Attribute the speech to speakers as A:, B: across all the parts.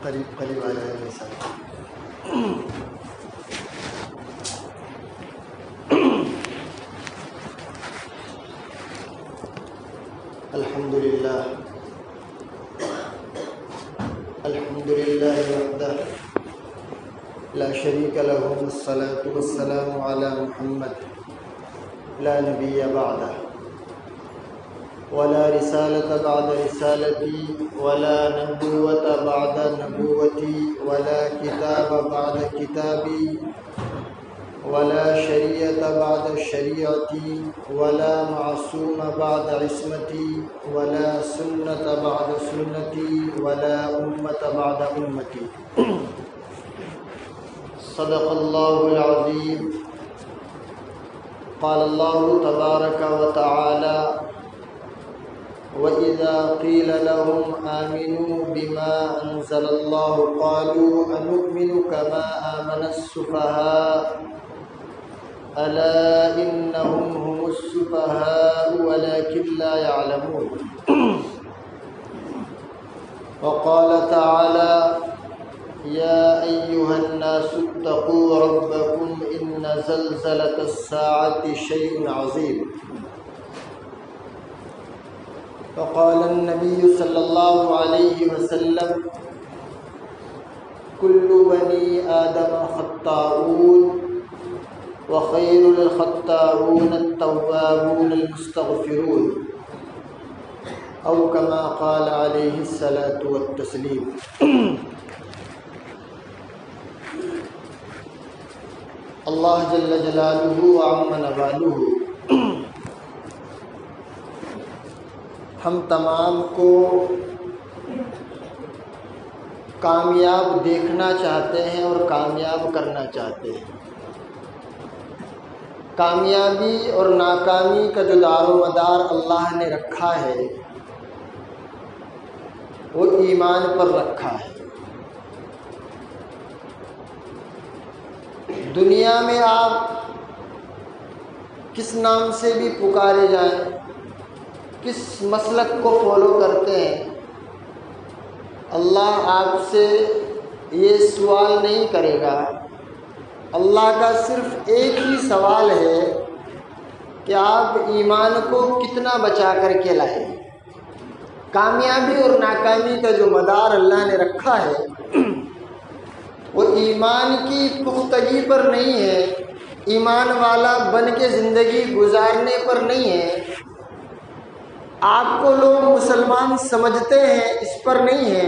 A: قریب قریب آ جائیں گے سر. الحمد للہ وحدہ لا شریک لہ والصلاة والسلام علی محمد لا نبی بعدہ ولا رسالة بعد رسالتی ولا نبوة بعد نبوتی ولا کتاب بعد کتابی ولا شریعة بعد شریعتی ولا معصوم بعد عصمتی ولا سنة بعد سنتی ولا امة بعد امتی. صدق اللہ العظیم. قال اللہ تبارک وتعالی وَإِذَا قِيلَ لَهُمْ آمِنُوا بِمَا أَنزَلَ اللَّهُ قَالُوا أَنُؤْمِنُ كَمَا آمَنَ السُّفَهَاءُ أَلَا إِنَّهُمْ هُمُ السُّفَهَاءُ وَلَكِنْ لَا يَعْلَمُونَ. وقال تعالى يا أيها الناس اتقوا ربكم إن زلزلة الساعة شيء عظيم. وقال النبي صلى الله عليه وسلم كل بني آدم خطاؤون وخير الخطاؤون التوابون المستغفرون او كما قال علیہ الصلاۃ والتسلیم. اللہ جل جلالہ وعم نوالہ ہم تمام کو کامیاب دیکھنا چاہتے ہیں اور کامیاب کرنا چاہتے ہیں. کامیابی اور ناکامی کا جو دار و مدار اللہ نے رکھا ہے وہ ایمان پر رکھا ہے. دنیا میں آپ کس نام سے بھی پکارے جائیں، کس مسلک کو فالو کرتے ہیں، اللہ آپ سے یہ سوال نہیں کرے گا. اللہ کا صرف ایک ہی سوال ہے کہ آپ ایمان کو کتنا بچا کر کے لائیں. کامیابی اور ناکامی کا جو مدار اللہ نے رکھا ہے وہ ایمان کی پختگی پر نہیں ہے، ایمان والا بن کے زندگی گزارنے پر نہیں ہے. آپ کو لوگ مسلمان سمجھتے ہیں اس پر نہیں ہے.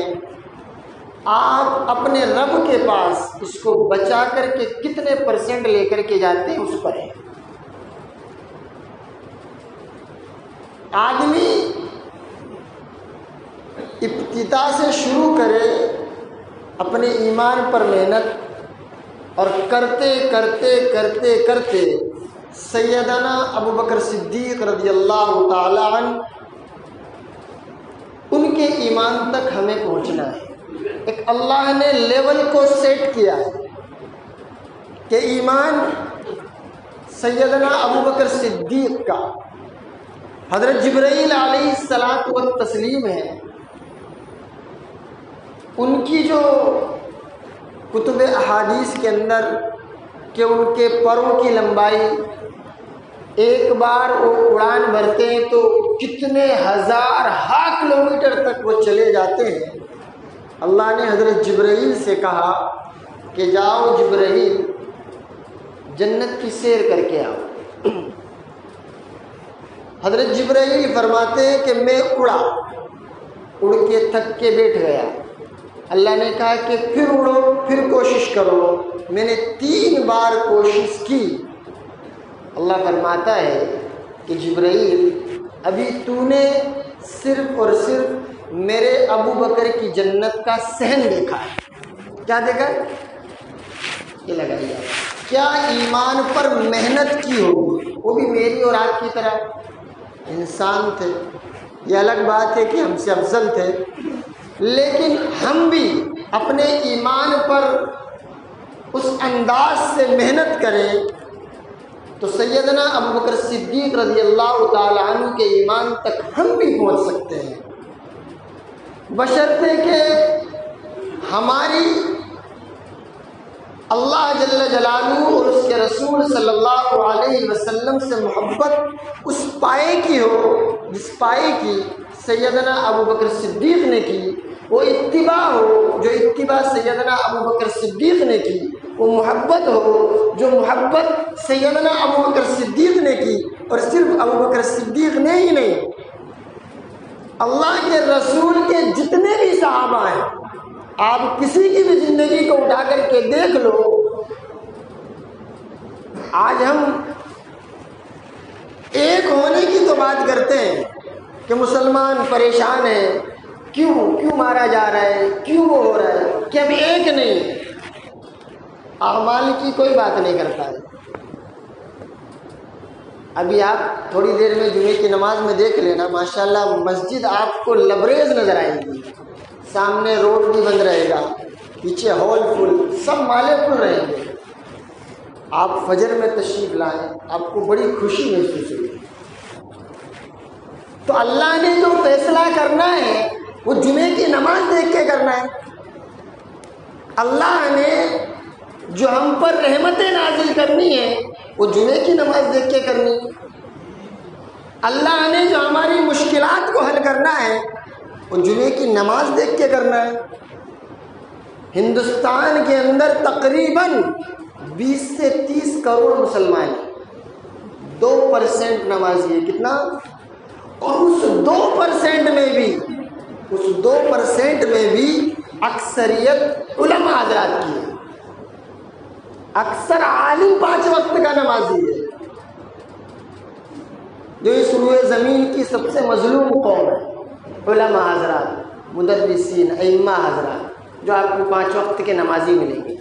A: آپ اپنے رب کے پاس اس کو بچا کر کے کتنے پرسنٹ لے کر کے جاتے ہیں اس پر ہے. آدمی ابتدا سے شروع کرے اپنے ایمان پر محنت اور کرتے کرتے کرتے کرتے سیدنا ابوبکر صدیق رضی اللہ تعالی عنہ ان کے ایمان تک ہمیں پہنچنا ہے. ایک اللہ نے لیول کو سیٹ کیا ہے کہ ایمان سیدنا ابوبکر صدیق کا حضرت جبرائیل علیہ الصلاۃ والتسلیم ہے. ان کی جو کتب احادیث کے اندر کہ ان کے پروں کی لمبائی ایک بار وہ اڑان بھرتے ہیں تو کتنے ہزار کلومیٹر تک وہ چلے جاتے ہیں. اللہ نے حضرت جبرائیل سے کہا کہ جاؤ جبرائیل جنت کی سیر کر کے آؤ. حضرت جبرائیل فرماتے ہیں کہ میں اڑ کے تھک کے بیٹھ گیا. اللہ نے کہا کہ پھر اڑو، پھر کوشش کرو. میں نے 3 بار کوشش کی. اللہ فرماتا ہے کہ جبرائیل ابھی تو نے صرف اور صرف میرے ابو بکر کی جنت کا صحن دیکھا ہے. کیا دیکھا؟ یہ لگائیے کیا ایمان پر محنت کی ہوگی. وہ بھی میری اور آپ کی طرح انسان تھے. یہ الگ بات ہے کہ ہم سے افضل تھے، لیکن ہم بھی اپنے ایمان پر اس انداز سے محنت کریں تو سیدنا ابوبکر صدیق رضی اللہ تعالی عنہ کے ایمان تک ہم بھی پہنچ سکتے ہیں، بشرطے کہ ہماری اللہ جل جلالہ اور اس کے رسول صلی اللہ علیہ وسلم سے محبت اس پائے کی ہو جس پائے کی سیدنا ابو بکر صدیق نے کی، وہ اتباع ہو جو اتباع سیدنا ابو بکر صدیق نے کی، وہ محبت ہو جو محبت سیدنا ابو بکر صدیق نے کی، اور صرف ابو بکر صدیق نے ہی نہیں، اللہ کے رسول کے جتنے بھی صحابہ ہیں، آپ کسی کی بھی زندگی کو اٹھا کر کے دیکھ لو۔ آج ہم ایک ہونے کی تو بات کرتے ہیں کہ مسلمان پریشان ہیں، کیوں مارا جا رہا ہے، کیوں وہ ہو رہا ہے، کہ اب ایک نہیں، اعمال کی کوئی بات نہیں کرتا ہے۔ ابھی آپ تھوڑی دیر میں جمعے کی نماز میں دیکھ لینا، ماشاءاللہ مسجد آپ کو لبریز نظر آئے گی، سامنے روڈ بھی بند رہے گا، پیچھے ہال فل، سب مالے فل رہیں گے۔ آپ فجر میں تشریف لائیں، آپ کو بڑی خوشی محسوس ہوگی۔ تو اللہ نے جو فیصلہ کرنا ہے وہ جمعے کی نماز دیکھ کے کرنا ہے۔ اللہ نے جو ہم پر رحمتیں نازل کرنی ہے وہ جمعے کی نماز دیکھ کے کرنی ہے۔ اللہ نے جو ہماری مشکلات کو حل کرنا ہے وہ جمعے کی نماز دیکھ کے کرنا ہے۔ ہندوستان کے اندر تقریباً 20 سے 30 کروڑ مسلمان ہیں، 2% نمازی ہے، کتنا؟ اور اس 2% میں بھی اکثریت علماء حضرات کی ہے، اکثر عالم 5 وقت کا نمازی ہے، جو اس روئے زمین کی سب سے مظلوم قوم ہے۔ علماء حضرات، مدرسین، ائمہ حضرات، جو آپ کو 5 وقت کے نمازی ملیں گے۔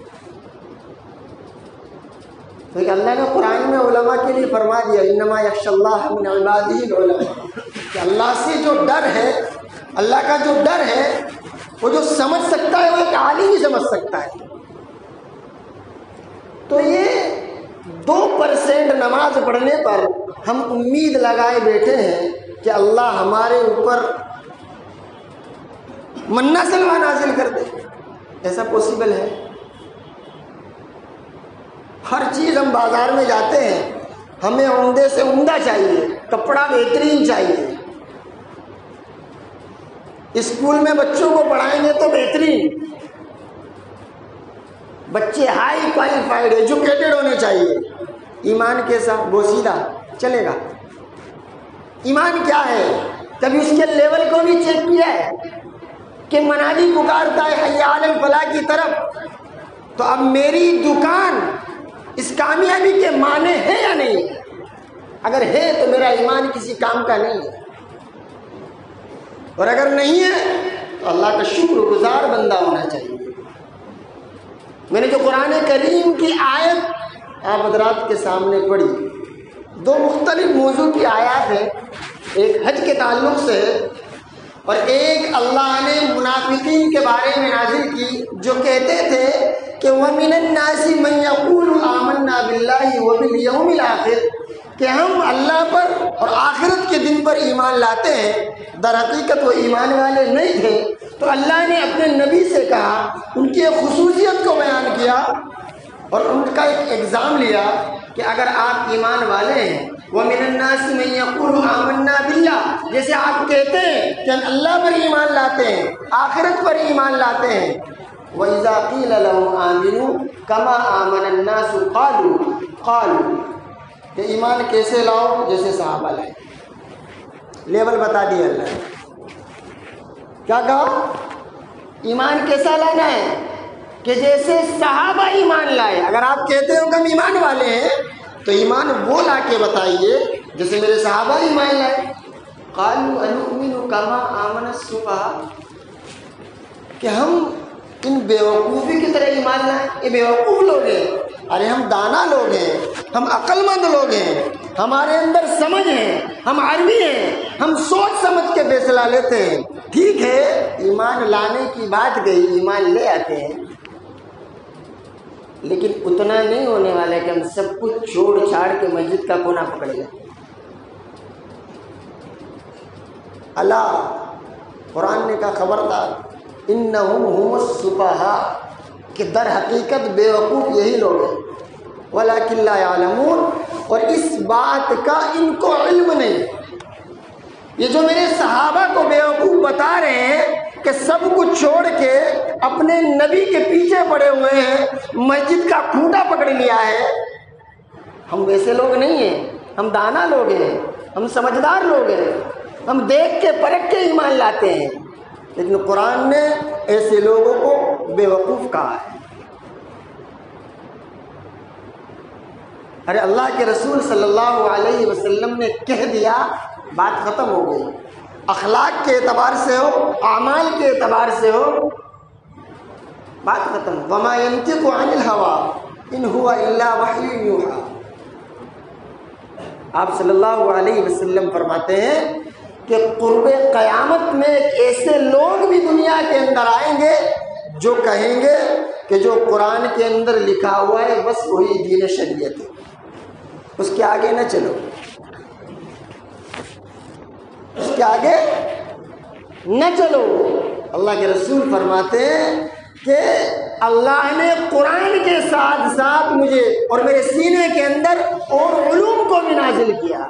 A: کیونکہ اللہ نے قرآن میں علماء کے لیے فرما دیا انما یخشی اللہ من عبادہ العلماء، کہ اللہ سے جو ڈر ہے، اللہ کا جو ڈر ہے، وہ جو سمجھ سکتا ہے وہ ایک عالم ہی سمجھ سکتا ہے۔ تو یہ 2% نماز پڑھنے پر ہم امید لگائے بیٹھے ہیں کہ اللہ ہمارے اوپر منہ سلوہ نازل کر دے، ایسا پوسیبل ہے؟ ہر چیز ہم بازار میں جاتے ہیں، ہمیں عمدے سے عمدہ چاہیے، کپڑا بہترین چاہیے، اسکول میں بچوں کو پڑھائیں گے تو بہترین، بچے ہائی کوالیفائڈ ایجوکیٹڈ ہونے چاہیے۔ ایمان کیسا؟ بوسیدہ چلے گا؟ ایمان کیا ہے؟ کبھی اس کے لیول کو بھی چیک کیا ہے کہ منادی پکارتا ہے حی علی الفلاح کی طرف، تو اب میری دکان اس کامیابی کے معنی ہے یا نہیں؟ اگر ہے تو میرا ایمان کسی کام کا نہیں ہے، اور اگر نہیں ہے تو اللہ کا شکر گزار بندہ ہونا چاہیے۔ میں نے جو قرآن کریم کی آیت آپ حضرات کے سامنے پڑھی، 2 مختلف موضوع کی آیات ہیں، ایک حج کے تعلق سے ہے اور ایک اللہ نے منافقین کے بارے میں نازل کی جو کہتے تھے کہ وَمِنَ النَّاسِ مَن يَقُولُ آمَنَّا بِاللَّهِ وَبِالْيَوْمِ الْآخِرِ، کہ ہم اللہ پر اور آخرت کے دن پر ایمان لاتے ہیں، در حقیقت وہ ایمان والے نہیں تھے۔ تو اللہ نے اپنے نبی سے کہا، ان کی خصوصیت کو بیان کیا اور ان کا ایک ایگزام لیا کہ اگر آپ ایمان والے ہیں، وَمِنَ النَّاسِ مَن يَقُولُ آمَنَّا بِاللَّهِ، جیسے آپ کہتے ہیں کہ ہم اللہ پر ایمان لاتے ہیں، آخرت پر ایمان لاتے ہیں، وَإِذَا قِيلَ لَهُمْ آمِنُوا كَمَا آمَنَ النَّاسُ قَالُوا، کہ ایمان کیسے لاؤ؟ جیسے صحابہ لائے۔ لیول بتا دیا اللہ نے، کیا کہا؟ ایمان کیسا لانا ہے؟ کہ جیسے صحابہ ایمان لائے۔ اگر آپ کہتے ہو کہ ہم ایمان والے ہیں تو ایمان وہ لا کے بتائیے جیسے میرے صحابہ ایمان لائے۔ قالوا انؤمن كما آمن السفهاء، کہ ہم ان بیوقوفی کی طرح ایمان لائیں؟ یہ بیوقوف لوگ ہیں، ارے ہم دانا لوگ ہیں، ہم عقل مند لوگ ہیں، ہمارے اندر سمجھ ہے، ہم عربی ہیں، ہم سوچ سمجھ کے فیصلہ لیتے ہیں۔ ٹھیک ہے، ایمان لانے کی بات گئی، ایمان لے آتے ہیں، لیکن اتنا نہیں ہونے والا ہے کہ ہم سب کچھ چھوڑ چھاڑ کے مسجد کا کونا پکڑ لیں۔ اللہ قرآن نے کہا خبردار انہم هم السفہاء، کہ در حقیقت بیوقوف یہی لوگ ہیں، ولکن لا یعلمون، اور اس بات کا ان کو علم نہیں۔ یہ جو میرے صحابہ کو بیوقوف بتا رہے ہیں کہ سب کچھ چھوڑ کے اپنے نبی کے پیچھے پڑے ہوئے ہیں، مسجد کا کھوٹا پکڑ لیا ہے، ہم ویسے لوگ نہیں ہیں، ہم دانا لوگ ہیں، ہم سمجھدار لوگ ہیں، ہم دیکھ کے پرکھ کے ایمان لاتے ہیں، لیکن قرآن نے ایسے لوگوں کو بیوقوف کہا ہے۔ ارے اللہ کے رسول صلی اللہ علیہ وسلم نے کہہ دیا، بات ختم ہو گئی، اخلاق کے اعتبار سے ہو، اعمال کے اعتبار سے ہو، بات ختم۔ وما ينطق عن الهوى ان هو الا وحی یوحی، آپ صلی اللہ علیہ وسلم فرماتے ہیں کہ قرب قیامت میں ایک ایسے لوگ بھی دنیا کے اندر آئیں گے جو کہیں گے کہ جو قرآن کے اندر لکھا ہوا ہے بس وہی دین شریعت ہے، اس کے آگے نہ چلو، اس کے آگے نہ چلو۔ اللہ کے رسول فرماتے ہیں کہ اللہ نے قرآن کے ساتھ ساتھ مجھے اور میرے سینے کے اندر اور علوم کو بھی نازل کیا،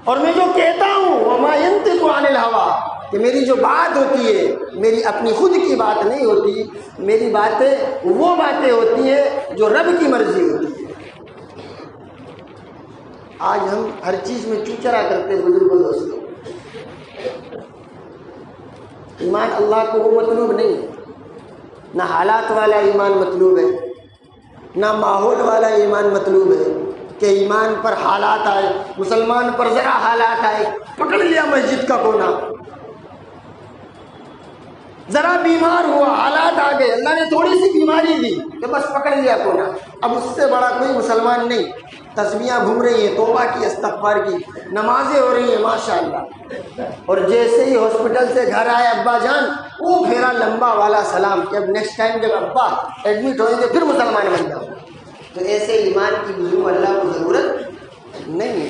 A: اور میں جو کہتا ہوں وما ينطق عن الهوى، کہ میری جو بات ہوتی ہے میری اپنی خود کی بات نہیں ہوتی، میری باتیں وہ باتیں ہوتی ہیں جو رب کی مرضی ہوتی ہے۔ آج ہم ہر چیز میں چوچرا کرتے بزرگوں دوستوں، ایمان اللہ کو وہ مطلوب نہیں ہے، نہ حالات والا ایمان مطلوب ہے، نہ ماحول والا ایمان مطلوب ہے کہ ایمان پر حالات آئے، مسلمان پر ذرا حالات آئے پکڑ لیا مسجد کا کونا، ذرا بیمار ہوا حالات آ گئے، اللہ نے تھوڑی سی بیماری دی کہ بس پکڑ لیا کونا، اب اس سے بڑا کوئی مسلمان نہیں۔ تسبیحاں گھوم رہی ہیں، توبہ کی، استغفار کی، نمازیں ہو رہی ہیں ماشاءاللہ، اور جیسے ہی ہاسپٹل سے گھر آئے ابا جان وہ پھیرا لمبا والا سلام کہ اب نیکسٹ ٹائم جب ابا ایڈمٹ ہوئیں گے پھر مسلمان بن جاؤ۔ تو ایسے ایمان کی بزرگ اللہ کو ضرورت نہیں ہے۔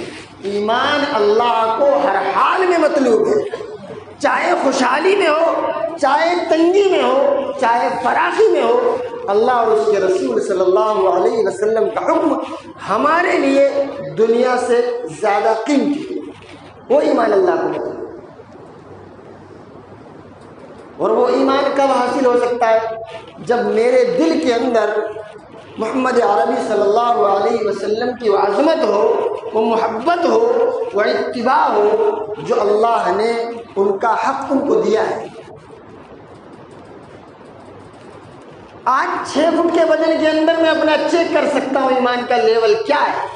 A: ایمان اللہ کو ہر حال میں مطلوب ہے، چاہے خوشحالی میں ہو، چاہے تنگی میں ہو، چاہے فراخی میں ہو، اللہ اور اس کے رسول صلی اللہ علیہ وسلم کا حکم ہمارے لیے دنیا سے زیادہ قیمتی ہے، وہ ایمان اللہ کو مطلوب۔ اور وہ ایمان کب حاصل ہو سکتا ہے؟ جب میرے دل کے اندر محمد عربی صلی اللہ علیہ وسلم کی وہ عظمت ہو، وہ محبت ہو، وہ اتباع ہو جو اللہ نے ان کا حق ان کو دیا ہے۔ آج 6 فٹ کے وزن کے اندر میں اپنا چیک کر سکتا ہوں ایمان کا لیول کیا ہے،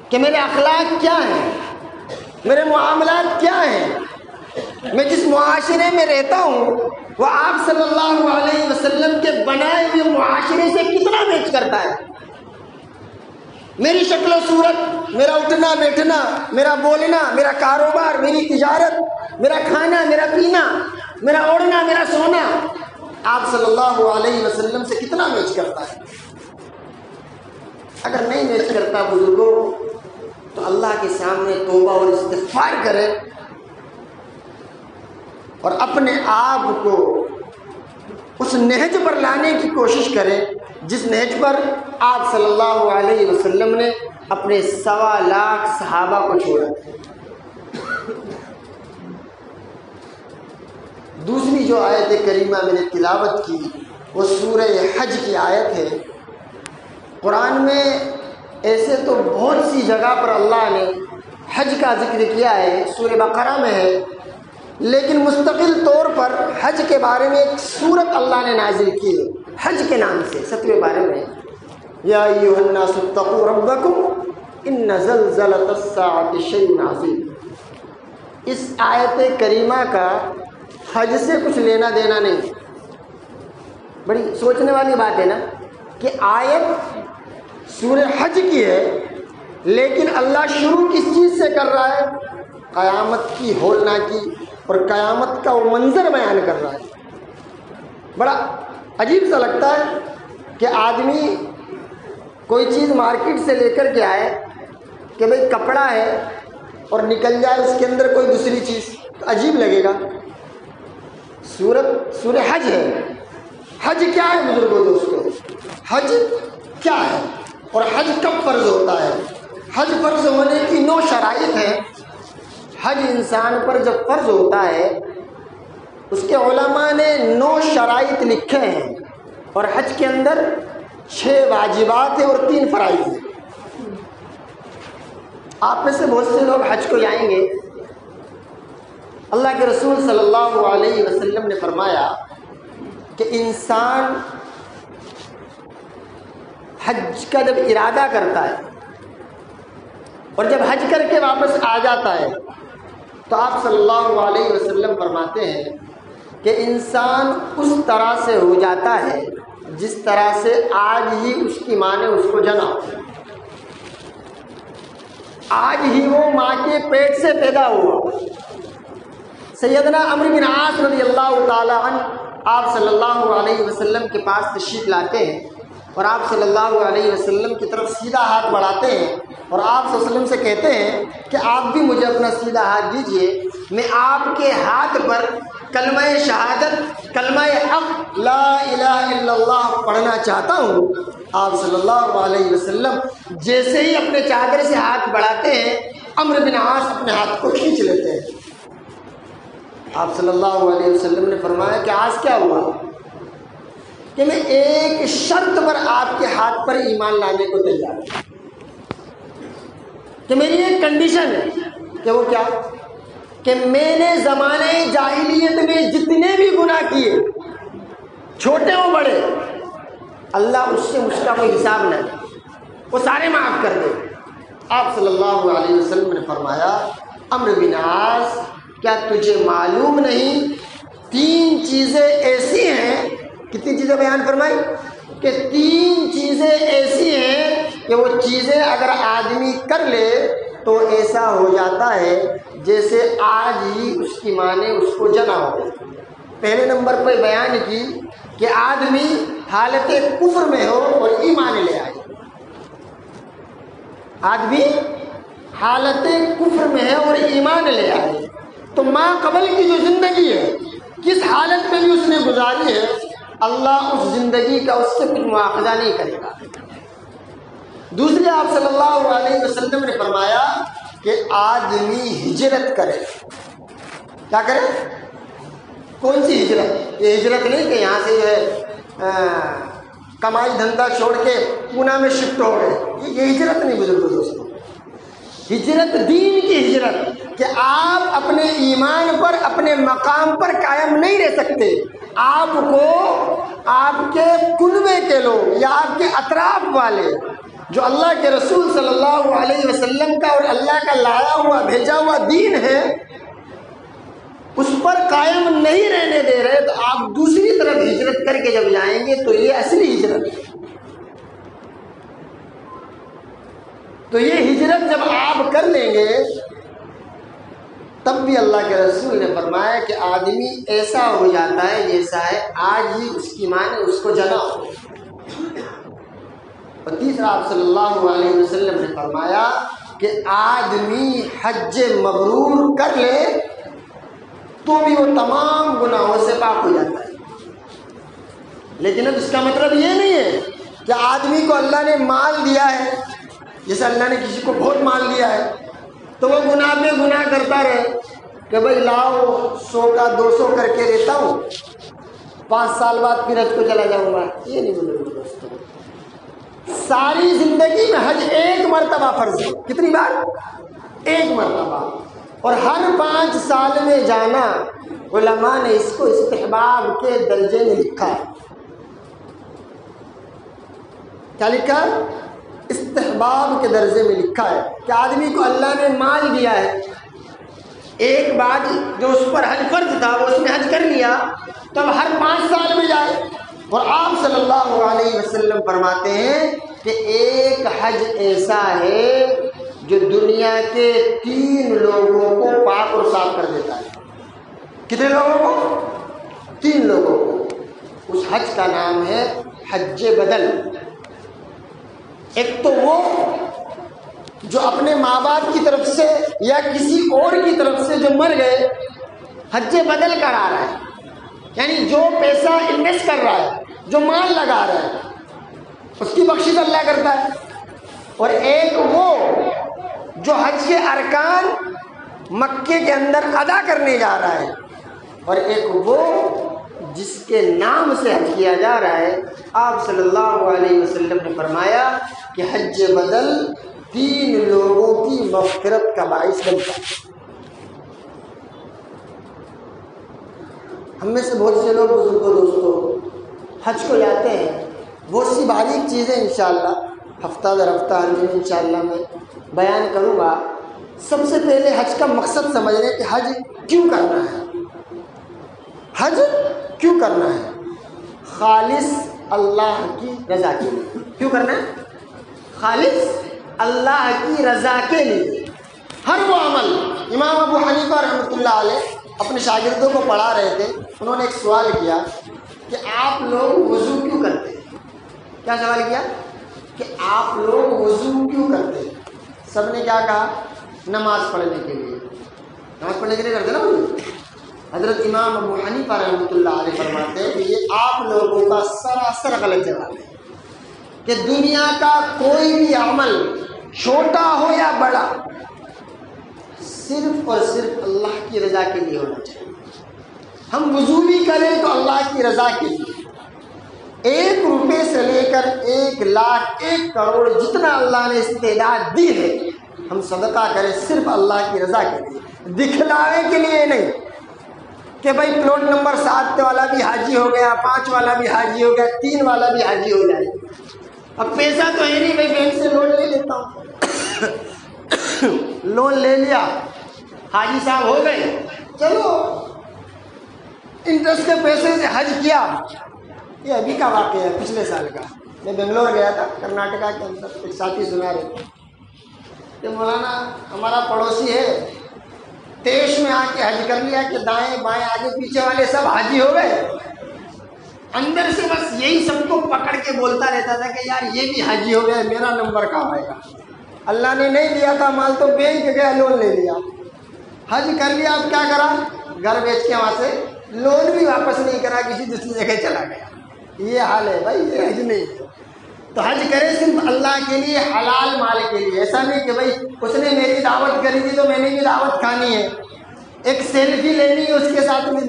A: کہ میرے اخلاق کیا ہیں، میرے معاملات کیا ہیں، میں جس معاشرے میں رہتا ہوں وہ آپ صلی اللہ علیہ وسلم کے بنائے ہوئے معاشرے سے کتنا میچ کرتا ہے۔ میری شکل و صورت، میرا اٹھنا بیٹھنا، میرا بولنا، میرا کاروبار، میری تجارت، میرا کھانا، میرا پینا، میرا اوڑھنا، میرا سونا آپ صلی اللہ علیہ وسلم سے کتنا میچ کرتا ہے؟ اگر نہیں میچ کرتا بزرگوں تو اللہ کے سامنے توبہ اور استغفار کرے اور اپنے آپ کو اس نہج پر لانے کی کوشش کرے جس نہج پر آپ صلی اللہ علیہ وسلم نے اپنے 1.25 لاکھ صحابہ کو چھوڑا۔ دوسری جو آیت کریمہ میں نے تلاوت کی وہ سورہ حج کی آیت ہے۔ قرآن میں ایسے تو بہت سی جگہ پر اللہ نے حج کا ذکر کیا ہے، سورہ بقرہ میں ہے، لیکن مستقل طور پر حج کے بارے میں ایک سورت اللہ نے نازل کی ہے حج کے نام سے، 7ویں بارے میں، یا ایھا الناس اتقوا ربکم ان زلزلۃ الساعۃ شیء عظیم۔ اس آیت کریمہ کا حج سے کچھ لینا دینا نہیں۔ بڑی سوچنے والی بات ہے نا کہ آیت سورہ حج کی ہے لیکن اللہ شروع کس چیز سے کر رہا ہے؟ قیامت کی ہولناکی اور قیامت کا وہ منظر بیان کر رہا ہے۔ بڑا عجیب سا لگتا ہے کہ آدمی کوئی چیز مارکیٹ سے لے کر کے آئے کہ بھئی کپڑا ہے اور نکل جائے اس کے اندر کوئی دوسری چیز، تو عجیب لگے گا. سورہ حج ہے. حج کیا ہے بزرگوں دوستوں؟ حج کیا ہے اور حج کب فرض ہوتا ہے؟ حج فرض ہونے کی 9 شرائط ہیں. حج انسان پر جب فرض ہوتا ہے اس کے علماء نے 9 شرائط لکھے ہیں، اور حج کے اندر 6 واجبات ہیں اور 3 فرائض ہیں. آپ میں سے بہت سے لوگ حج کو جائیں گے. اللہ کے رسول صلی اللہ علیہ وسلم نے فرمایا کہ انسان حج کا جب ارادہ کرتا ہے اور جب حج کر کے واپس آ جاتا ہے تو آپ صلی اللہ علیہ وسلم فرماتے ہیں کہ انسان اس طرح سے ہو جاتا ہے جس طرح سے آج ہی اس کی ماں نے اس کو جنا. آج ہی وہ ماں کے پیٹ سے پیدا ہوا. سیدنا عمرو بن عاص رضی اللہ تعالی عنہ آپ صلی اللہ علیہ وسلم کے پاس تشریف لاتے ہیں اور آپ صلی اللہ علیہ وسلم کی طرف سیدھا ہاتھ بڑھاتے ہیں اور آپ صلی اللہ علیہ وسلم سے کہتے ہیں کہ آپ بھی مجھے اپنا سیدھا ہاتھ دیجئے، میں آپ کے ہاتھ پر کلمہ شہادت، کلمہ حق لا الہ الا اللہ پڑھنا چاہتا ہوں. آپ صلی اللہ علیہ وسلم جیسے ہی اپنے چادر سے ہاتھ بڑھاتے ہیں عمرو بن عاص اپنے ہاتھ کو کھینچ لیتے ہیں. آپ صلی اللہ علیہ وسلم نے فرمایا کہ آج کیا ہوا؟ کہ میں ایک شرط پر آپ کے ہاتھ پر ایمان لانے کو تیار ہوں، کہ میری ایک کنڈیشن ہے. کہ وہ کیا؟ کہ میں نے زمانے جاہلیت میں جتنے بھی گناہ کیے چھوٹے و بڑے اللہ اس سے مجھ کا کوئی حساب نہ لے، وہ سارے معاف کر دے. آپ صلی اللہ علیہ وسلم نے فرمایا عمرو بن عاص کیا تجھے معلوم نہیں 3 چیزیں ایسی ہیں، کتنی چیزیں بیان فرمائی؟ کہ 3 چیزیں ایسی ہیں کہ وہ چیزیں اگر آدمی کر لے تو ایسا ہو جاتا ہے جیسے آج ہی اس کی ماں نے اس کو جنا ہو. پہلے نمبر پہ بیان کی کہ آدمی حالت کفر میں ہو اور ایمان لے آئے. آدمی حالت کفر میں ہے اور ایمان لے آئے تو ماں قبل کی جو زندگی ہے کس حالت میں بھی اس نے گزاری ہے اللہ اس زندگی کا اس سے کچھ مواخذہ نہیں کرے گا. دوسرے آپ صلی اللہ علیہ وسلم نے فرمایا کہ آدمی ہجرت کرے. کیا کرے؟ کون سی ہجرت؟ یہ ہجرت نہیں کہ یہاں سے جو ہے کمائی دھندا چھوڑ کے پونا میں شفٹ ہو گئے، یہ ہجرت نہیں بزرگوں دوستوں. ہجرت دین کی ہجرت، کہ آپ اپنے ایمان پر اپنے مقام پر قائم نہیں رہ سکتے. آپ کو آپ کے کنبے کے لوگ یا آپ کے اطراف والے جو اللہ کے رسول صلی اللہ علیہ وسلم کا اور اللہ کا لایا ہوا بھیجا ہوا دین ہے اس پر قائم نہیں رہنے دے رہے تو آپ دوسری طرف ہجرت کر کے جب جائیں گے تو یہ اصلی ہجرت ہے. تو یہ ہجرت جب آپ کر لیں گے تب بھی اللہ کے رسول نے فرمایا کہ آدمی ایسا ہو جاتا ہے جیسا ہے آج ہی اس کی ماں نے اس کو جنا ہو. اور تیسرا آپ صلی اللہ علیہ وسلم نے فرمایا کہ آدمی حج مبرور کر لے تو بھی وہ تمام گناہوں سے پاک ہو جاتا ہے. لیکن اب اس کا مطلب یہ نہیں ہے کہ آدمی کو اللہ نے مال دیا ہے، جیسے اللہ نے کسی کو بہت مال دیا ہے تو وہ گناہ پہ گناہ کرتا رہے کہ بھائی لاؤ 100 کا 200 کر کے دیتا ہوں 5 سال بعد پھر حج کو چلا جاؤں گا. یہ نہیں بولے دوستوں. ساری زندگی میں حج ایک مرتبہ فرض ہے. کتنی بار؟ ایک مرتبہ. اور ہر 5 سال میں جانا علماء نے اس کو استحباب کے درجے میں لکھا ہے. کیا لکھا ہے؟ استحباب کے درجے میں لکھا ہے کہ آدمی کو اللہ نے مال دیا ہے، ایک بات جو اس پر حج فرض تھا وہ اس نے حج کر لیا تو اب ہر 5 سال میں جائے. اور آپ صلی اللہ علیہ وسلم فرماتے ہیں کہ ایک حج ایسا ہے جو دنیا کے 3 لوگوں کو پاک اور صاف کر دیتا ہے. کتنے لوگوں کو؟ 3 لوگوں کو. اس حج کا نام ہے حج بدل. ایک تو وہ جو اپنے ماں باپ کی طرف سے یا کسی اور کی طرف سے جو مر گئے حج بدل کرا رہا ہے، یعنی جو پیسہ انویسٹ کر رہا ہے، جو مال لگا رہا ہے، اس کی بخشش اللہ کرتا ہے۔ اور ایک وہ جو حج کے ارکان مکے کے اندر ادا کرنے جا رہا ہے، اور ایک وہ جس کے نام سے حج کیا جا رہا ہے۔ آپ صلی اللہ علیہ وسلم نے فرمایا کہ حج بدل 3 لوگوں کی مغفرت کا باعث بنتا ہے۔ ہم میں سے بہت سے لوگ بزرگوں دوستوں حج کو جاتے ہیں، بہت سی باریک چیزیں انشاءاللہ ہفتہ در ہفتہ ہر دن انشاءاللہ میں بیان کروں گا۔ سب سے پہلے حج کا مقصد سمجھ لیں کہ حج کیوں کرنا ہے۔ حج کیوں کرنا ہے؟ خالص اللہ کی رضا کے لیے۔ کیوں کرنا ہے؟ خالص اللہ کی رضا کے لیے۔ ہر وہ عمل، امام ابو حنیفہ رحمۃ اللہ علیہ اپنے شاگردوں کو پڑھا رہے تھے، انہوں نے ایک سوال کیا کہ آپ لوگ وضو کیوں کرتے ہیں؟ کیا سوال کیا کہ آپ لوگ وضو کیوں کرتے ہیں؟ سب نے کیا کہا؟ نماز پڑھنے کے لیے۔ نماز پڑھنے کے لیے کرتے نا وضو۔ حضرت امام ابو حنیفہ رحمۃ اللہ علیہ فرماتے ہیں کہ یہ آپ لوگوں کا سراسر غلط جواب ہے کہ دنیا کا کوئی بھی عمل چھوٹا ہو یا بڑا صرف اور صرف اللہ کی رضا کے لیے ہونا چاہیے۔ ہم وضو بھی کریں تو اللہ کی رضا کے لیے، 1 روپے سے لے کر 1 لاکھ 1 کروڑ جتنا اللہ نے استعداد دی ہے، ہم صدقہ کریں صرف اللہ کی رضا کے لیے، دکھلاوے کے لیے نہیں کہ بھائی پلاٹ نمبر 7 والا بھی حاجی ہو گیا، 5 والا بھی حاجی ہو گیا، 3 والا بھی حاجی ہو جائے۔ اب پیسہ تو ہے نہیں، بھائی بینک سے لون لے لیتا ہوں، لون لے لیا، حاجی صاحب ہو گئے، چلو انٹرسٹ کے پیسے سے حج کیا۔ یہ ابھی کا واقعہ ہے، پچھلے سال کا۔ میں بنگلور گیا تھا، کرناٹکا کے اندر، ایک ساتھی سنا رہے تھے کہ مولانا ہمارا پڑوسی ہے، 23 میں آ کے حج کر لیا کہ دائیں بائیں آگے پیچھے والے سب حاجی ہو گئے۔ اندر سے بس یہی سب کو پکڑ کے بولتا رہتا تھا کہ یار یہ بھی حاجی ہو گیا، میرا نمبر کہاں آئے گا؟ اللہ نے نہیں دیا تھا مال تو بینک گیا، لون لے لیا، حج کر لیا۔ اب کیا کرا؟ گھر بیچ کے وہاں سے لون بھی واپس نہیں کرا، کسی دوسری جگہ چلا گیا۔ یہ حال ہے بھائی، یہ حج نہیں ہے۔ تو حج کرے صرف اللہ کے لیے، حلال مال کے لیے۔ ایسا نہیں کہ بھائی اس نے میری دعوت کری تھی تو میں نے بھی دعوت کھانی ہے، ایک سیلفی لینی ہے اس کے ساتھ میں۔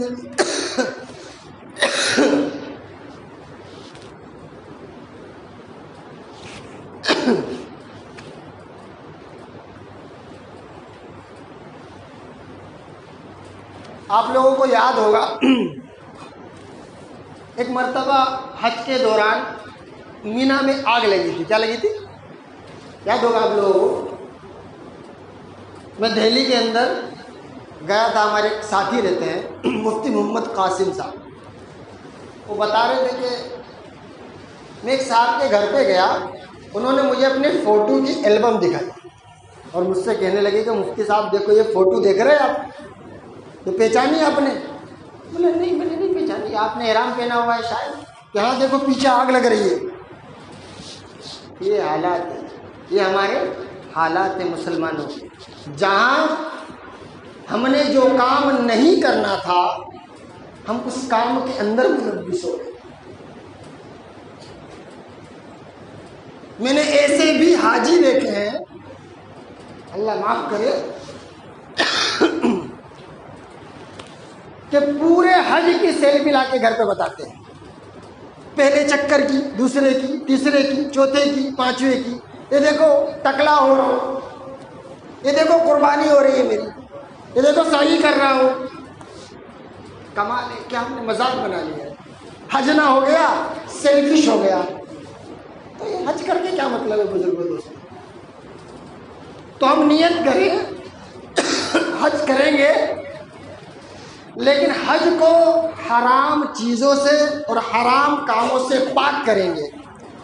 A: آپ لوگوں کو یاد ہوگا ایک مرتبہ حج کے دوران مینا میں آگ لگی تھی۔ کیا لگی تھی؟ یاد ہوگا آپ لوگوں کو۔ میں دہلی کے اندر گیا تھا، ہمارے ایک ساتھی رہتے ہیں مفتی محمد قاسم صاحب، وہ بتا رہے تھے کہ میں ایک صاحب کے گھر پہ گیا، انہوں نے مجھے اپنے فوٹو کی البم دکھائی اور مجھ سے کہنے لگے کہ مفتی صاحب دیکھو یہ فوٹو دیکھ رہے ہیں آپ، تو پہچانی آپ نے؟ بولے نہیں میں نے نہیں پہچانی، آپ نے احرام پہنا ہوا ہے شاید، یہاں دیکھو پیچھے آگ لگ رہی ہے۔ یہ حالات ہے، یہ ہمارے حالات ہیں مسلمانوں کے، جہاں ہم نے جو کام نہیں کرنا تھا ہم اس کام کے اندر ملوث ہو گئے۔ میں نے ایسے بھی حاجی دیکھے ہیں، اللہ معاف کرے، کہ پورے حج کی سیلفی لا کے گھر پہ بتاتے ہیں، پہلے چکر کی، دوسرے کی، تیسرے کی، چوتھے کی، 5ویں کی، یہ دیکھو ٹکلا ہو رہا ہوں، یہ دیکھو قربانی ہو رہی ہے میری، یہ دیکھو سعی کر رہا ہوں۔ کمال ہے، کیا ہم نے مذاق بنا لیا ہے؟ حج نہ ہو گیا، سیلفش ہو گیا۔ تو یہ حج کر کے کیا مطلب ہے بزرگوں دوستوں؟ تو ہم نیت کریں، حج کریں گے، لیکن حج کو حرام چیزوں سے اور حرام کاموں سے پاک کریں گے،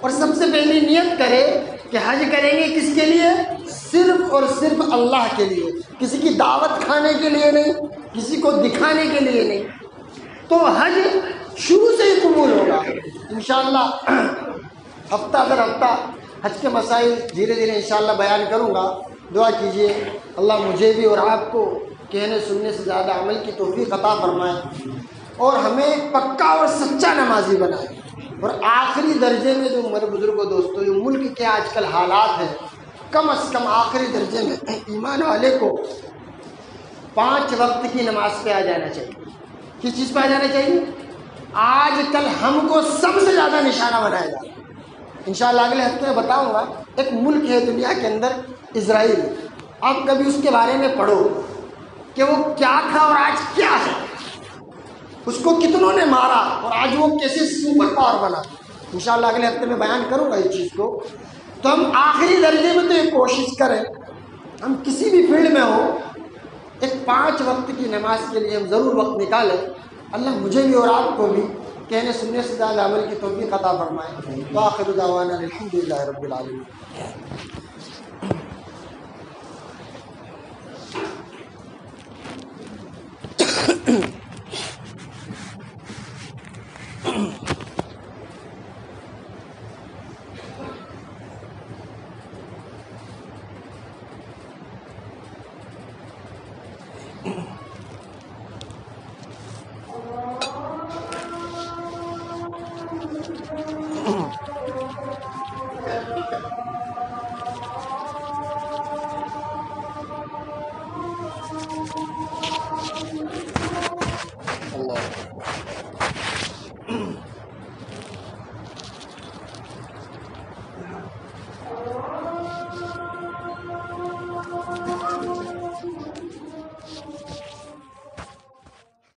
A: اور سب سے پہلی نیت کرے کہ حج کریں گے کس کے لیے؟ صرف اور صرف اللہ کے لیے، کسی کی دعوت کھانے کے لیے نہیں، کسی کو دکھانے کے لیے نہیں۔ تو حج شروع سے ہی قبول ہوگا انشاءاللہ۔ ہفتہ در ہفتہ حج کے مسائل دھیرے دھیرے انشاءاللہ بیان کروں گا۔ دعا کیجیے اللہ مجھے بھی اور آپ کو کہنے سننے سے زیادہ عمل کی توفیق عطا فرمائے اور ہمیں پکا اور سچا نمازی بنائے۔ اور آخری درجے میں جو ہمارے بزرگوں دوستوں جو ملک کے آج کل حالات ہیں، کم از کم آخری درجے میں ایمان والے کو 5 وقت کی نماز پہ آ جانا چاہیے۔ کس چیز پہ آ جانا چاہیے؟ آج کل ہم کو سب سے زیادہ نشانہ بنایا جا رہا ہے۔ انشاءاللہ اگلے ہفتے میں بتاؤں گا، ایک ملک ہے دنیا کے اندر اسرائیل، آپ کبھی اس کے بارے میں پڑھو کہ وہ کیا تھا اور آج کیا ہے، اس کو کتنوں نے مارا اور آج وہ کیسے سپر پاور بنا۔ انشاءاللہ اگلے ہفتے میں بیان کروں گا اس چیز کو۔ تو ہم آخری درجے میں تو یہ کوشش کریں، ہم کسی بھی فیلڈ میں ہوں، ایک 5 وقت کی نماز کے لیے ہم ضرور وقت نکالیں۔ اللہ مجھے بھی اور آپ کو بھی کہنے سننے سے زیادہ عمل کی توفیق عطا فرمائے۔ وآخر دعوانا الحمدللہ رب العالمین۔